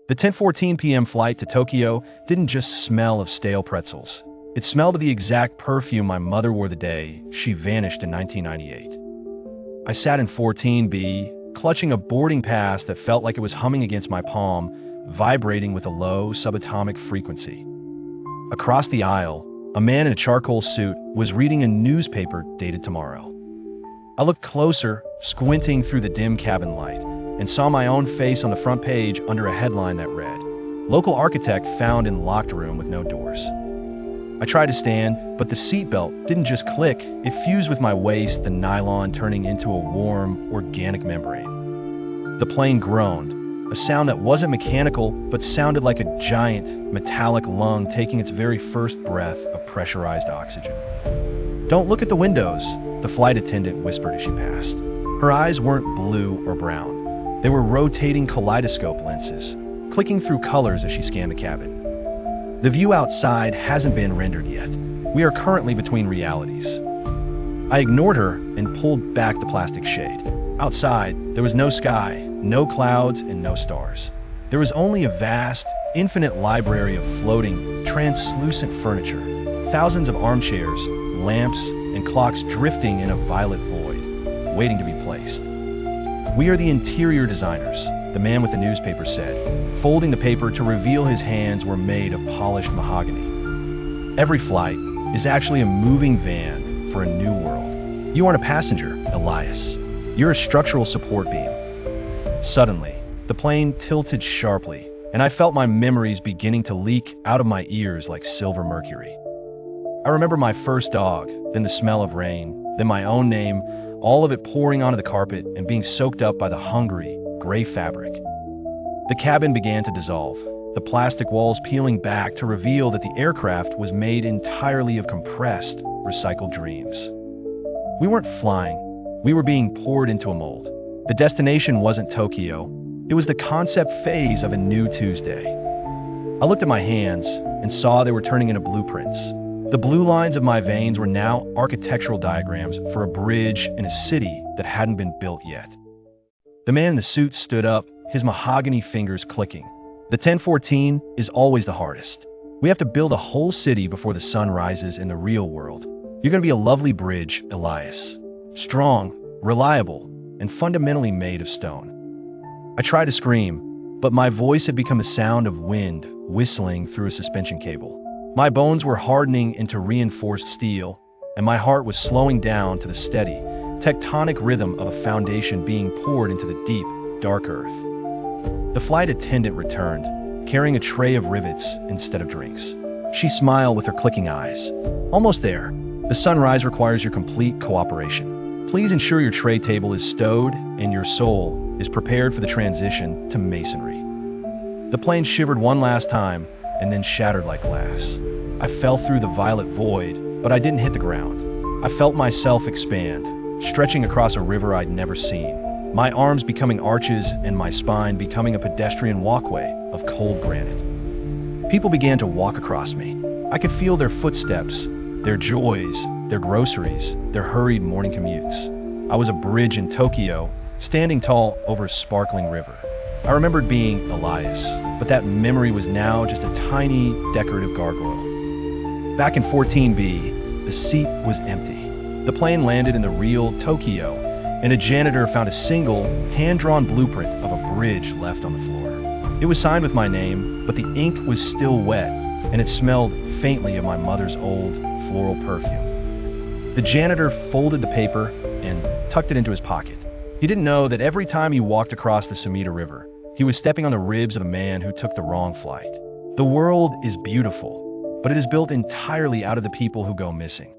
The 10:14 p.m. flight to Tokyo didn't just smell of stale pretzels. It smelled of the exact perfume my mother wore the day she vanished in 1998. I sat in 14B, clutching a boarding pass that felt like it was humming against my palm, vibrating with a low subatomic frequency. Across the aisle, a man in a charcoal suit was reading a newspaper dated tomorrow. I looked closer, squinting through the dim cabin light, and saw my own face on the front page under a headline that read, "Local architect found in locked room with no doors." I tried to stand, but the seatbelt didn't just click, it fused with my waist, the nylon turning into a warm, organic membrane. The plane groaned, a sound that wasn't mechanical, but sounded like a giant, metallic lung taking its very first breath of pressurized oxygen. "Don't look at the windows," the flight attendant whispered as she passed. Her eyes weren't blue or brown. They were rotating kaleidoscope lenses, clicking through colors as she scanned the cabin. "The view outside hasn't been rendered yet. We are currently between realities." I ignored her and pulled back the plastic shade. Outside, there was no sky, no clouds, and no stars. There was only a vast, infinite library of floating, translucent furniture, thousands of armchairs, lamps, and clocks drifting in a violet void, waiting to be placed. "We are the interior designers," the man with the newspaper said, folding the paper to reveal his hands were made of polished mahogany. "Every flight is actually a moving van for a new world. You aren't a passenger, Elias. You're a structural support beam." Suddenly, the plane tilted sharply, and I felt my memories beginning to leak out of my ears like silver mercury. I remember my first dog, then the smell of rain, then my own name, all of it pouring onto the carpet and being soaked up by the hungry, gray fabric. The cabin began to dissolve, the plastic walls peeling back to reveal that the aircraft was made entirely of compressed, recycled dreams. We weren't flying, we were being poured into a mold. The destination wasn't Tokyo, it was the concept phase of a new Tuesday. I looked at my hands and saw they were turning into blueprints. The blue lines of my veins were now architectural diagrams for a bridge in a city that hadn't been built yet. The man in the suit stood up, his mahogany fingers clicking. "The 10:14 is always the hardest. We have to build a whole city before the sun rises in the real world. You're going to be a lovely bridge, Elias. Strong, reliable, and fundamentally made of stone." I tried to scream, but my voice had become the sound of wind whistling through a suspension cable. My bones were hardening into reinforced steel, and my heart was slowing down to the steady, tectonic rhythm of a foundation being poured into the deep, dark earth. The flight attendant returned, carrying a tray of rivets instead of drinks. She smiled with her clicking eyes. "Almost there. The sunrise requires your complete cooperation. Please ensure your tray table is stowed and your soul is prepared for the transition to masonry." The plane shivered one last time and then shattered like glass. I fell through the violet void, but I didn't hit the ground. I felt myself expand, stretching across a river I'd never seen, my arms becoming arches and my spine becoming a pedestrian walkway of cold granite. People began to walk across me. I could feel their footsteps, their joys, their groceries, their hurried morning commutes. I was a bridge in Tokyo, standing tall over a sparkling river. I remembered being Elias, but that memory was now just a tiny, decorative gargoyle. Back in 14B, the seat was empty. The plane landed in the real Tokyo, and a janitor found a single, hand-drawn blueprint of a bridge left on the floor. It was signed with my name, but the ink was still wet, and it smelled faintly of my mother's old, floral perfume. The janitor folded the paper and tucked it into his pocket. He didn't know that every time he walked across the Sumida River, he was stepping on the ribs of a man who took the wrong flight. The world is beautiful, but it is built entirely out of the people who go missing.